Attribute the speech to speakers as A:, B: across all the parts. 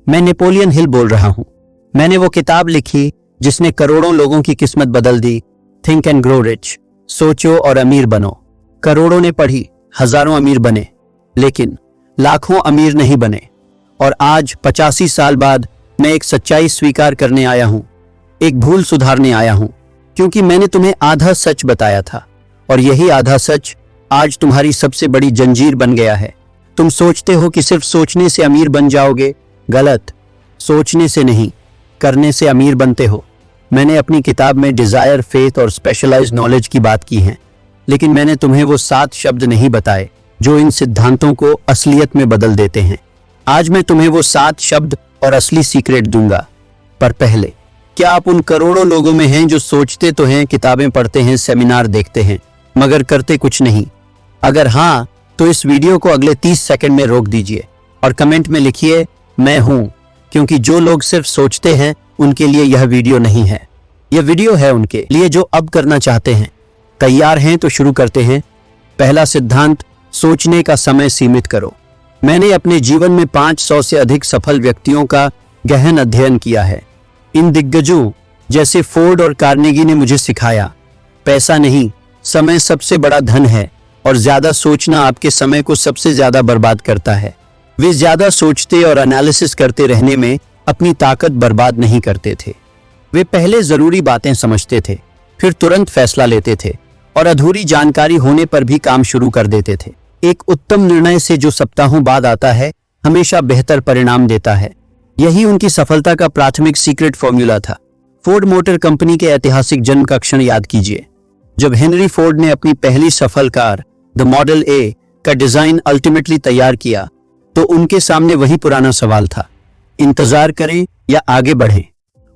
A: मैं Napoleon Hill बोल रहा हूं। मैंने वो किताब लिखी जिसने करोड़ों लोगों की किस्मत बदल दी, थिंक एंड ग्रो रिच, सोचो और अमीर बनो। करोड़ों ने पढ़ी, हजारों अमीर बने, लेकिन लाखों अमीर नहीं बने। और आज 85 साल बाद मैं एक सच्चाई स्वीकार करने आया हूं, एक भूल सुधारने आया हूं, क्योंकि मैंने तुम्हें आधा सच बताया था और यही आधा सच आज तुम्हारी सबसे बड़ी जंजीर बन गया है। तुम सोचते हो कि सिर्फ सोचने से अमीर बन जाओगे। गलत। सोचने से नहीं, करने से अमीर बनते हो। मैंने अपनी किताब में डिजायर, फेथ और स्पेशलाइज्ड नॉलेज की बात की है, लेकिन मैंने तुम्हें वो 7 शब्द नहीं बताए जो इन सिद्धांतों को असलियत में बदल देते हैं। आज मैं तुम्हें वो 7 शब्द और असली सीक्रेट दूंगा। पर पहले, क्या आप उन करोड़ों लोगों में हैं जो सोचते तो हैं, किताबें पढ़ते हैं, सेमिनार देखते हैं, मगर करते कुछ नहीं? अगर हाँ, तो इस वीडियो को अगले 30 सेकंड में रोक दीजिए और कमेंट में लिखिए मैं हूं, क्योंकि जो लोग सिर्फ सोचते हैं उनके लिए यह वीडियो नहीं है। यह वीडियो है उनके लिए जो अब करना चाहते हैं। तैयार हैं तो शुरू करते हैं। पहला सिद्धांत, सोचने का समय सीमित करो। मैंने अपने जीवन में 500 से अधिक सफल व्यक्तियों का गहन अध्ययन किया है। इन दिग्गजों जैसे फोर्ड और कार्नेगी ने मुझे सिखाया, पैसा नहीं, समय सबसे बड़ा धन है और ज्यादा सोचना आपके समय को सबसे ज्यादा बर्बाद करता है। वे ज्यादा सोचते और एनालिसिस करते रहने में अपनी ताकत बर्बाद नहीं करते थे। वे पहले जरूरी बातें समझते थे, फिर तुरंत फैसला लेते थे और अधूरी जानकारी होने पर भी काम शुरू कर देते थे। एक उत्तम निर्णय से जो सप्ताहों बाद आता है, हमेशा बेहतर परिणाम देता है। यही उनकी सफलता का प्राथमिक सीक्रेट फॉर्मूला था। फोर्ड मोटर कंपनी के ऐतिहासिक जन्म का क्षण याद कीजिए। जब हेनरी फोर्ड ने अपनी पहली सफल कार द मॉडल ए का डिजाइन अल्टीमेटली तैयार किया, तो उनके सामने वही पुराना सवाल था, इंतजार करें या आगे बढ़ें।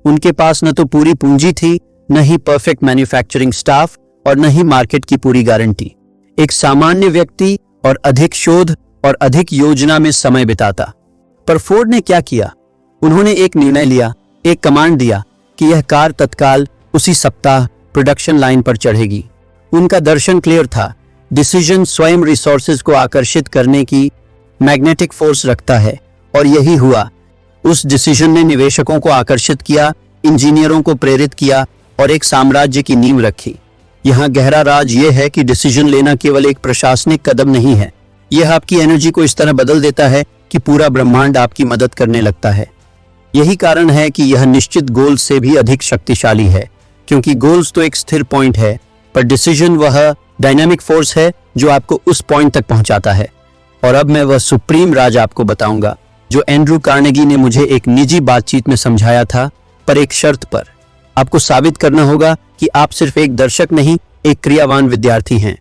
A: उनके पास न तो पूरी पूंजी थी, न ही परफेक्ट मैन्युफैक्चरिंग स्टाफ और न ही मार्केट की पूरी गारंटी। एक सामान्य व्यक्ति और अधिक शोध और अधिक योजना में समय बिताता। पर फोर्ड ने क्या किया? उन्होंने एक निर्णय लिया, एक कमांड दिया कि यह कार तत्काल उसी सप्ताह प्रोडक्शन लाइन पर चढ़ेगी। उनका दर्शन क्लियर था, डिसीजन स्वयं रिसोर्सेज को आकर्षित करने की मैग्नेटिक फोर्स रखता है, और यही हुआ। उस डिसीजन ने निवेशकों को आकर्षित किया, इंजीनियरों को प्रेरित किया और एक साम्राज्य की नींव रखी। यहाँ गहरा राज यह है कि डिसीजन लेना केवल एक प्रशासनिक कदम नहीं है, यह आपकी एनर्जी को इस तरह बदल देता है कि पूरा ब्रह्मांड आपकी मदद करने लगता है। यही कारण है कि यह निश्चित गोल से भी अधिक शक्तिशाली है, क्योंकि गोल्स तो एक स्थिर पॉइंट है, पर डिसीजन वह डायनामिक फोर्स है जो आपको उस पॉइंट तक पहुंचाता है। और अब मैं वह सुप्रीम राज आपको बताऊंगा जो एंड्रू कार्नेगी ने मुझे एक निजी बातचीत में समझाया था, पर एक शर्त पर। आपको साबित करना होगा कि आप सिर्फ एक दर्शक नहीं, एक क्रियावान विद्यार्थी हैं।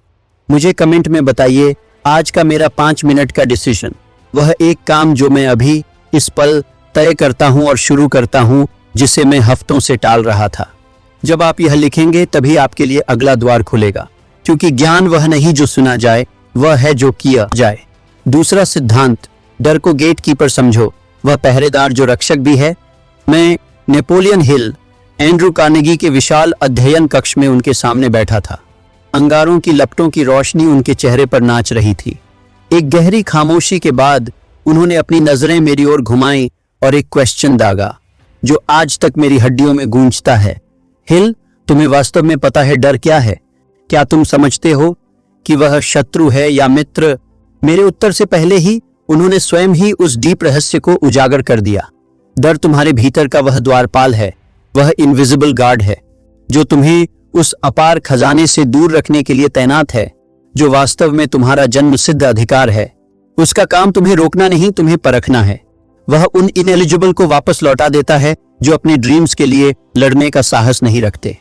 A: मुझे कमेंट में बताइए आज का मेरा 5 मिनट का डिसीजन, वह एक काम जो मैं अभी इस पल तय करता हूं और शुरू करता हूं, जिसे मैं हफ्तों से टाल रहा था। जब आप यह लिखेंगे तभी आपके लिए अगला द्वार खुलेगा, क्योंकि ज्ञान वह नहीं जो सुना जाए, वह है जो किया जाए। दूसरा सिद्धांत, डर को गेट कीपर समझो, वह पहरेदार जो रक्षक भी है। मैं नेपोलियन हिल, एंड्रू कार्नेगी के विशाल अध्ययन कक्ष में उनके सामने बैठा था। अंगारों की लपटों की रोशनी उनके चेहरे पर नाच रही थी। एक गहरी खामोशी के बाद उन्होंने अपनी नजरें मेरी ओर घुमाई और एक क्वेश्चन दागा जो आज तक मेरी हड्डियों में गूंजता है। हिल, तुम्हें वास्तव में पता है डर क्या है? क्या तुम समझते हो कि वह शत्रु है या मित्र? मेरे उत्तर से पहले ही उन्होंने स्वयं ही उस डीप रहस्य को उजागर कर दिया। डर तुम्हारे भीतर का वह द्वारपाल है, वह इनविजिबल गार्ड है जो तुम्हें उस अपार खजाने से दूर रखने के लिए तैनात है, जो वास्तव में तुम्हारा जन्म सिद्ध अधिकार है। उसका काम तुम्हें रोकना नहीं, तुम्हें परखना है। वह उन इनएलिजिबल को वापस लौटा देता है जो अपने ड्रीम्स के लिए लड़ने का साहस नहीं रखते।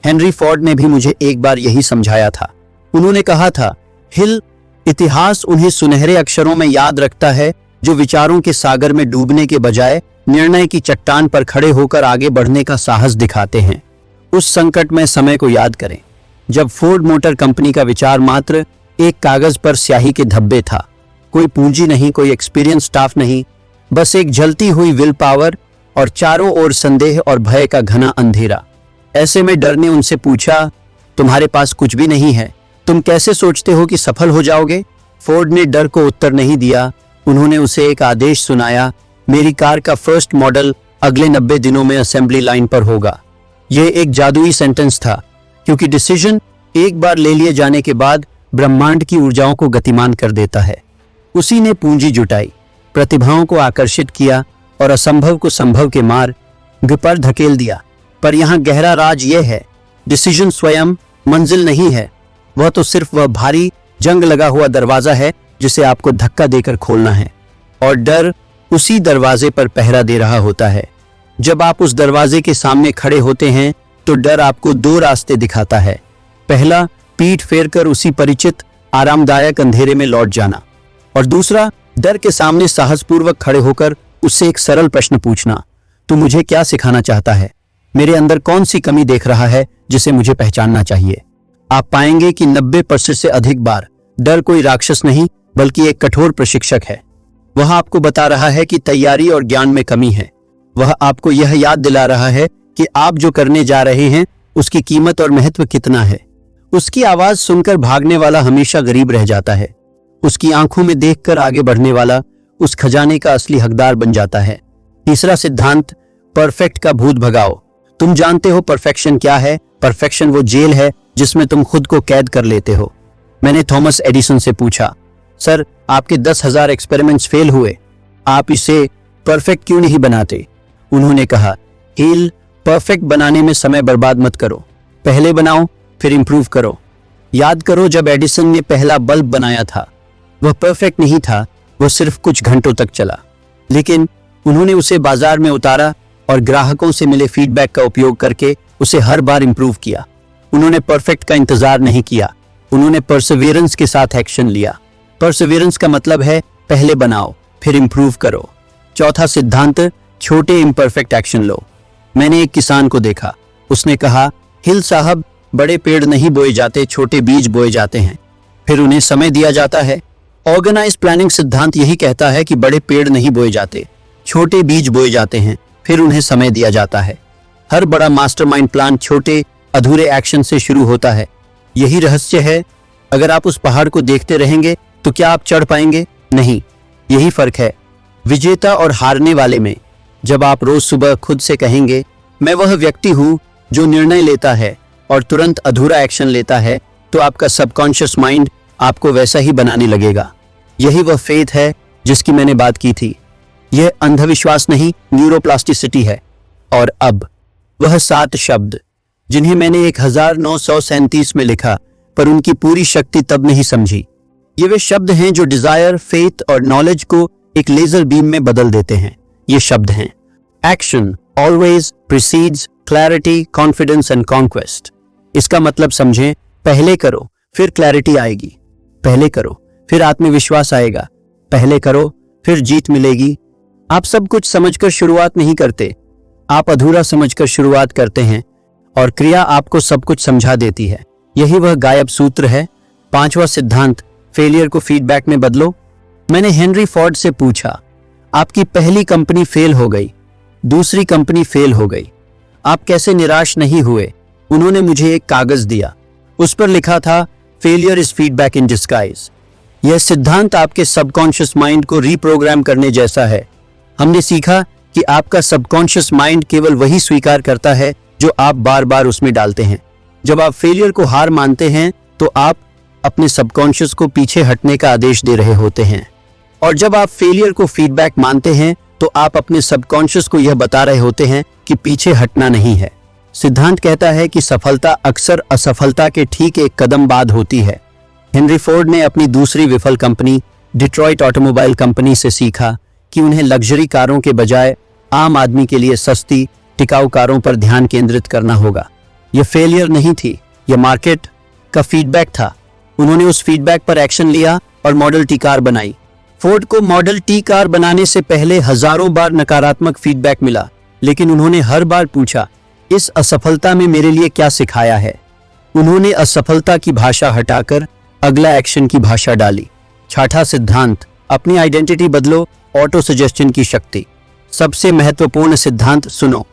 A: हेनरी फोर्ड ने भी मुझे एक बार यही समझाया था। उन्होंने कहा था, हिल, इतिहास उन्हें सुनहरे अक्षरों में याद रखता है जो विचारों के सागर में डूबने के बजाय निर्णय की चट्टान पर खड़े होकर आगे बढ़ने का साहस दिखाते हैं। उस संकटमय समय को याद करें जब फोर्ड मोटर कंपनी का विचार मात्र एक कागज पर स्याही के धब्बे था। कोई पूंजी नहीं, कोई एक्सपीरियंस स्टाफ नहीं, बस एक जलती हुई विल पावर और चारों ओर संदेह और भय का घना अंधेरा। ऐसे में डर ने उनसे पूछा, तुम्हारे पास कुछ भी नहीं है, तुम कैसे सोचते हो कि सफल हो जाओगे? फोर्ड ने डर को उत्तर नहीं दिया, उन्होंने उसे एक आदेश सुनाया, मेरी कार का फर्स्ट मॉडल अगले 90 दिनों में असेंबली लाइन पर होगा। यह एक जादुई सेंटेंस था, क्योंकि डिसीजन एक बार ले लिए जाने के बाद ब्रह्मांड की ऊर्जाओं को गतिमान कर देता है। उसी ने पूंजी जुटाई, प्रतिभाओं को आकर्षित किया और असंभव को संभव के मार्ग पर धकेल दिया। पर यहाँ गहरा राज यह है, डिसीजन स्वयं मंजिल नहीं है, वह तो सिर्फ वह भारी जंग लगा हुआ दरवाजा है जिसे आपको धक्का देकर खोलना है, और डर उसी दरवाजे पर पहरा दे रहा होता है। जब आप उस दरवाजे के सामने खड़े होते हैं तो डर आपको दो रास्ते दिखाता है। पहला, पीठ फेरकर उसी परिचित आरामदायक अंधेरे में लौट जाना, और दूसरा, डर के सामने साहसपूर्वक खड़े होकर उससे एक सरल प्रश्न पूछना, तू मुझे क्या सिखाना चाहता है? मेरे अंदर कौन सी कमी देख रहा है जिसे मुझे पहचानना चाहिए? आप पाएंगे कि 90% से अधिक बार डर कोई राक्षस नहीं बल्कि एक कठोर प्रशिक्षक है। वह आपको बता रहा है कि तैयारी और ज्ञान में कमी है। वह आपको यह याद दिला रहा है कि आप जो करने जा रहे हैं उसकी कीमत और महत्व कितना है। उसकी आवाज सुनकर भागने वाला हमेशा गरीब रह जाता है। उसकी आंखों में देखकर आगे बढ़ने वाला उस खजाने का असली हकदार बन जाता है। तीसरा सिद्धांत, परफेक्ट का भूत भगाओ। तुम जानते हो परफेक्शन क्या है? परफेक्शन वो जेल है जिसमें तुम खुद को कैद कर लेते हो। मैंने थॉमस एडिसन से पूछा, सर, आपके 10,000 एक्सपेरिमेंट्स फेल हुए, आप इसे परफेक्ट क्यों नहीं बनाते? उन्होंने कहा, हिल, परफेक्ट बनाने में समय बर्बाद मत करो, पहले बनाओ फिर इंप्रूव करो। याद करो, जब एडिसन ने पहला बल्ब बनाया था वह परफेक्ट नहीं था, वह सिर्फ कुछ घंटों तक चला, लेकिन उन्होंने उसे बाजार में उतारा और ग्राहकों से मिले फीडबैक का उपयोग करके उसे हर बार इंप्रूव किया। उन्होंने परफेक्ट का इंतजार नहीं किया, उन्होंने परसिवियरेंस के साथ एक्शन लिया। परसिवियरेंस का मतलब है पहले बनाओ फिर इंप्रूव करो। चौथा सिद्धांत, छोटे इम्परफेक्ट एक्शन लो। मैंने एक किसान को देखा, उसने कहा, हिल साहब, बड़े पेड़ नहीं बोए जाते, छोटे बीज बोए जाते हैं, फिर उन्हें समय दिया जाता है। ऑर्गेनाइज प्लानिंग सिद्धांत यही कहता है कि बड़े पेड़ नहीं बोए जाते, छोटे बीज बोए जाते हैं, फिर उन्हें समय दिया जाता है। हर बड़ा मास्टरमाइंड प्लान छोटे अधूरे एक्शन से शुरू होता है। यही रहस्य है। अगर आप उस पहाड़ को देखते रहेंगे तो क्या आप चढ़ पाएंगे? नहीं। यही फर्क है विजेता और हारने वाले में। जब आप रोज सुबह खुद से कहेंगे, मैं वह व्यक्ति हूं जो निर्णय लेता है और तुरंत अधूरा एक्शन लेता है, तो आपका सबकॉन्शियस माइंड आपको वैसा ही बनाने लगेगा। यही वह फेथ है जिसकी मैंने बात की थी। यह अंधविश्वास नहीं, न्यूरोप्लास्टिसिटी है। और अब वह 7 शब्द जिन्हें मैंने 1937 में लिखा, पर उनकी पूरी शक्ति तब नहीं समझी। ये वे शब्द हैं जो डिजायर, फेथ और नॉलेज को एक लेजर बीम में बदल देते हैं। ये शब्द हैं, action always precedes clarity, confidence and conquest. इसका मतलब समझें, पहले करो फिर क्लैरिटी आएगी, पहले करो फिर आत्मविश्वास आएगा, पहले करो फिर जीत मिलेगी। आप सब कुछ समझकर शुरुआत नहीं करते, आप अधूरा समझकर शुरुआत करते हैं, और क्रिया आपको सब कुछ समझा देती है। यही वह गायब सूत्र है। 5वां सिद्धांत, फेलियर को फीडबैक में बदलो। मैंने हेनरी फोर्ड से पूछा, आपकी पहली कंपनी फेल हो गई, दूसरी कंपनी फेल हो गई, आप कैसे निराश नहीं हुए? उन्होंने मुझे एक कागज दिया, उस पर लिखा था, failure is feedback in disguise. यह सिद्धांत आपके सबकॉन्शियस माइंड को रीप्रोग्राम करने जैसा है। हमने सीखा कि आपका सबकॉन्शियस माइंड केवल वही स्वीकार करता है जो आप बार बार उसमें डालते हैं। जब आप फेलियर को हार मानते हैं तो आप अपने सबकॉन्शियस को पीछे हटने का आदेश दे रहे होते हैं, और जब आप फेलियर को फीडबैक मानते हैं तो आप अपने सबकॉन्शियस को यह बता रहे होते हैं कि पीछे हटना नहीं है। सिद्धांत कहता है कि सफलता अक्सर असफलता के ठीक एक कदम बाद होती है। हेनरी फोर्ड ने अपनी दूसरी विफल कंपनी डिट्रॉइट ऑटोमोबाइल कंपनी से सीखा कि उन्हें लग्जरी कारों के बजाय आम आदमी के लिए सस्ती टिकाऊ कारों पर ध्यान केंद्रित करना होगा। यह फेलियर नहीं थी, यह मार्केट का फीडबैक था। उन्होंने उस फीडबैक पर एक्शन लिया और मॉडल टी कार बनाई। फोर्ड को मॉडल टी कार बनाने से पहले हजारों बार नकारात्मक फीडबैक मिला, लेकिन उन्होंने हर बार पूछा, इस असफलता में मेरे लिए क्या सिखाया है? उन्होंने असफलता की भाषा हटाकर अगला एक्शन की भाषा डाली। 6वां सिद्धांत, अपनी आइडेंटिटी बदलो, ऑटो सजेशन की शक्ति। सबसे महत्वपूर्ण सिद्धांत सुनो।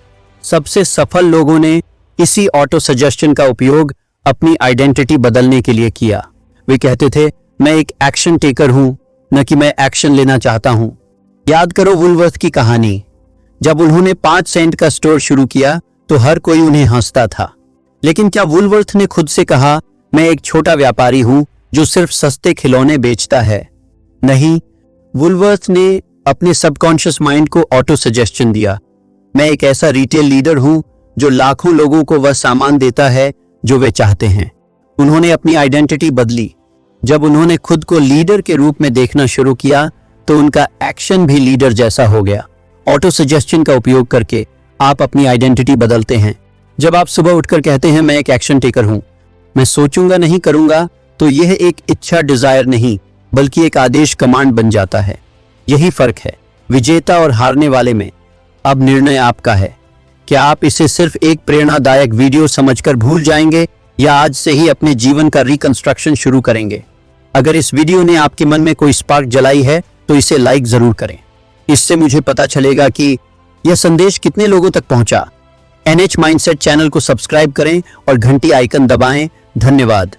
A: सबसे सफल लोगों ने इसी ऑटो सजेशन का उपयोग अपनी आइडेंटिटी बदलने के लिए किया। वे कहते थे, मैं एक एक्शन टेकर हूं, न कि मैं एक्शन लेना चाहता हूं। याद करो वुलवर्थ की कहानी। जब उन्होंने 5 सेंट का स्टोर शुरू किया तो हर कोई उन्हें हंसता था, लेकिन क्या वुलवर्थ ने खुद से कहा, मैं एक छोटा व्यापारी हूं जो सिर्फ सस्ते खिलौने बेचता है? नहीं, वुलवर्थ ने अपने सबकॉन्शियस माइंड को ऑटो सजेशन दिया, मैं एक ऐसा रिटेल लीडर हूं जो लाखों लोगों को वह सामान देता है जो वे चाहते हैं। उन्होंने अपनी आइडेंटिटी बदली। जब उन्होंने खुद को लीडर के रूप में देखना शुरू किया तो उनका एक्शन भी लीडर जैसा हो गया। ऑटो सजेशन का उपयोग करके आप अपनी आइडेंटिटी बदलते हैं। जब आप सुबह उठकर कहते हैं मैं एक एक्शन टेकर हूं, मैं सोचूंगा नहीं करूंगा, तो यह एक इच्छा डिजायर नहीं बल्कि एक आदेश कमांड बन जाता है। यही फर्क है विजेता और हारने वाले में। अब निर्णय आपका है। क्या आप इसे सिर्फ एक प्रेरणादायक वीडियो समझकर भूल जाएंगे या आज से ही अपने जीवन का रिकंस्ट्रक्शन शुरू करेंगे? अगर इस वीडियो ने आपके मन में कोई स्पार्क जलाई है तो इसे लाइक जरूर करें। इससे मुझे पता चलेगा कि यह संदेश कितने लोगों तक पहुंचा। NH माइंडसेट चैनल को सब्सक्राइब करें और घंटी आइकन दबाएं। धन्यवाद।